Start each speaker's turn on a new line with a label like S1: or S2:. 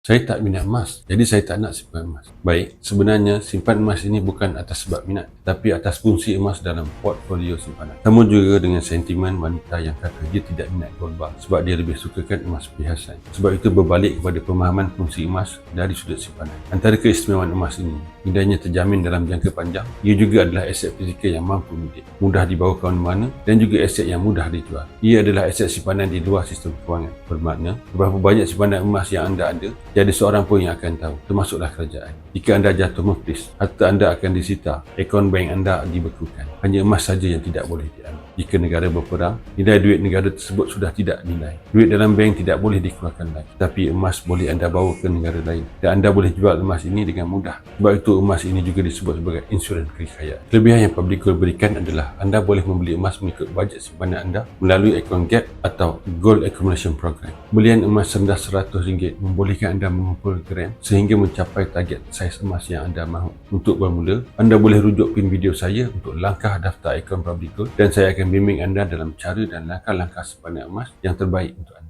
S1: Saya tak minat emas, jadi saya tak nak simpan emas. Baik, sebenarnya simpan emas ini bukan atas sebab minat, tapi atas fungsi emas dalam portfolio simpanan. Sama juga dengan sentimen wanita yang kata dia tidak minat gold bar sebab dia lebih sukakan emas perhiasan. Sebab itu berbalik kepada pemahaman fungsi emas dari sudut simpanan. Antara keistimewaan emas ini, nilainya terjamin dalam jangka panjang. Ia juga adalah aset fizikal yang mampu mudik, mudah dibawa ke mana-mana dan juga aset yang mudah dijual. Ia adalah aset simpanan di luar sistem kewangan. Bermakna, berapa banyak simpanan emas yang anda ada, tiada seorang pun yang akan tahu, termasuklah kerajaan. Jika anda jatuh muflis, harta anda akan disita, akaun bank anda dibekukan. Hanya emas saja yang tidak boleh diambil. Jika negara berperang, nilai duit negara tersebut sudah tidak nilai. Duit dalam bank tidak boleh dikeluarkan lagi, tapi emas boleh anda bawa ke negara lain dan anda boleh jual emas ini dengan mudah. Sebab itu emas ini juga disebut sebagai insurans kekayaan. Kelebihan yang Public Gold berikan adalah anda boleh membeli emas mengikut bajet simpanan anda melalui akaun GAP atau Gold Accumulation Program. Belian emas rendah RM100 membolehkan anda mengumpul gram sehingga mencapai target saiz emas yang anda mahu. Untuk bermula, anda boleh rujuk pin video saya untuk langkah daftar akaun Public Gold dan saya akan bimbing anda dalam cara dan langkah-langkah simpanan emas yang terbaik untuk anda.